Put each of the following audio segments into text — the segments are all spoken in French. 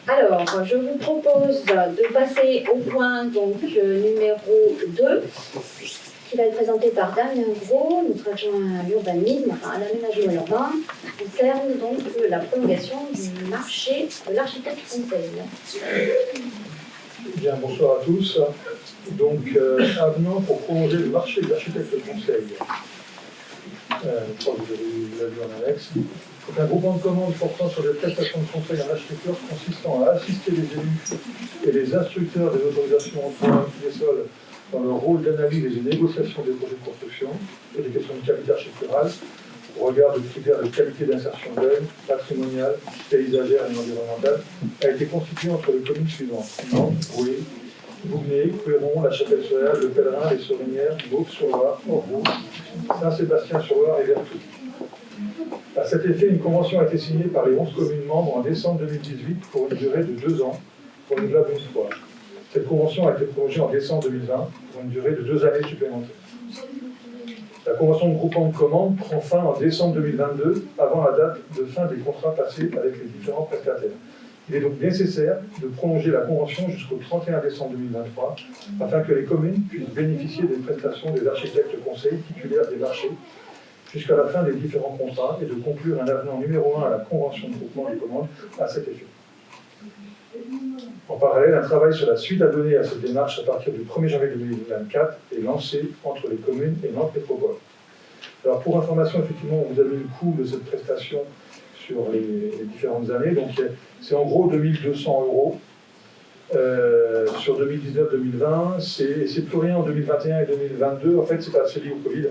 Alors, je vous propose de passer au point numéro 2, qui va être présenté par Damien Gros, notre adjoint à l'urbanisme, enfin à l'aménagement urbain, qui concerne donc la prolongation du marché de l'architecte conseil. Bien, bonsoir à tous. Donc, avenant pour prolonger le marché de l'architecte conseil. Je crois que vous avez vu en annexe. C'est un groupement de commandes portant sur des prestations de conseil en architecture consistant à assister les élus et les instructeurs des autorisations en travaux des sols dans leur rôle d'analyse et de négociation des projets de construction et des questions de qualité architecturale au regard de critères de qualité d'insertion d'œuvre, patrimoniale, paysagère et environnementale, a été constitué entre les communes suivantes: Nantes, Brouet, Bougnay, Couéron, La Chapelle-sur-Loire, Le Pèlerin, Les Sorinières, Beauve-sur-Loire, Orvaux, Saint-Sébastien-sur-Loire et Vertou. À cet effet, une convention a été signée par les 11 communes membres en décembre 2018 pour une durée de 2 ans, renouvelable une fois. Cette convention a été prolongée en décembre 2020 pour une durée de 2 années supplémentaires. La convention de groupement de commandes prend fin en décembre 2022, avant la date de fin des contrats passés avec les différents prestataires. Il est donc nécessaire de prolonger la convention jusqu'au 31 décembre 2023, afin que les communes puissent bénéficier des prestations des architectes conseils titulaires des marchés jusqu'à la fin des différents contrats et de conclure un avenant numéro 1 à la convention de groupement de commandes à cet effet. En parallèle, un travail sur la suite à donner à cette démarche à partir du 1er janvier 2024 est lancé entre les communes et Nantes Métropole. Alors pour information, effectivement, vous avez le coût de cette prestation sur les différentes années. Donc c'est en gros 2200 € sur 2019-2020. C'est plus rien en 2021 et 2022. En fait, c'est lié au Covid.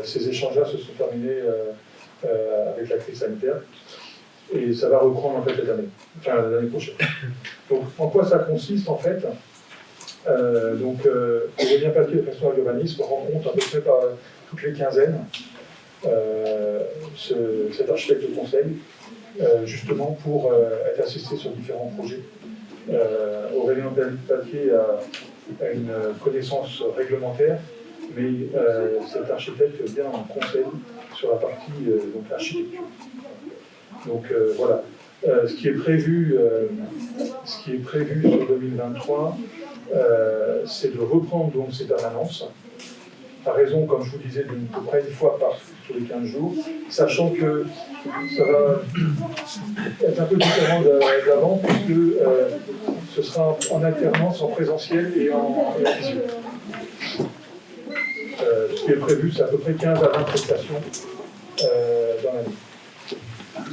Ces échanges-là se sont terminés avec la crise sanitaire. Et ça va reprendre en fait l'année prochaine. Donc, en quoi ça consiste en fait Aurélien Papier, responsable de l'urbanisme, rencontre à peu près par toutes les quinzaines cet architecte de conseil, justement pour être assisté sur différents projets. Aurélien Papier a une connaissance réglementaire, mais cet architecte vient en conseil sur la partie architecture. Donc voilà, ce qui est prévu sur 2023, c'est de reprendre donc ces permanences, à raison, comme je vous disais, d'à peu près une fois par tous les 15 jours, sachant que ça va être un peu différent d'avant, puisque ce sera en alternance, en présentiel et en visio. Ce qui est prévu, c'est à peu près 15 à 20 prestations dans l'année.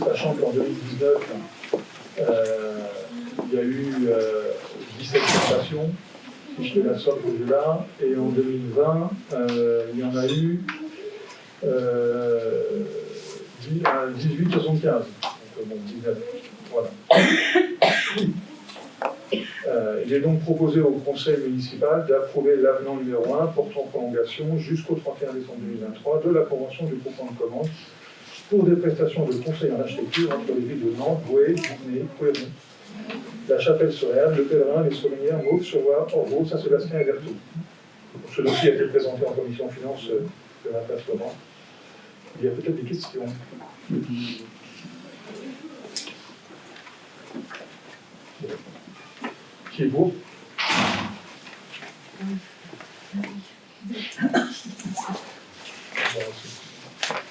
Sachant qu'en 2019, il y a eu 17 prestations, si je fais la somme que j'ai là, et en 2020, il y en a eu 18,75. Donc bon, 19. Voilà. Il est donc proposé au conseil municipal d'approuver l'avenant numéro 1 portant prolongation jusqu'au 31 décembre 2023 de la convention du groupement de commandes pour des prestations de conseil en architecture entre les villes de Nantes, Brouet, Bougnay, Couéron, La Chapelle-sur-Loire, Le Pèlerin, Les Sorinières, Beauve-sur-Loire, Orvaux, Saint-Sébastien et Vertou. Ce dossier a été présenté en commission finance le 24 novembre. Il y a peut-être des questions. Qui est pour ?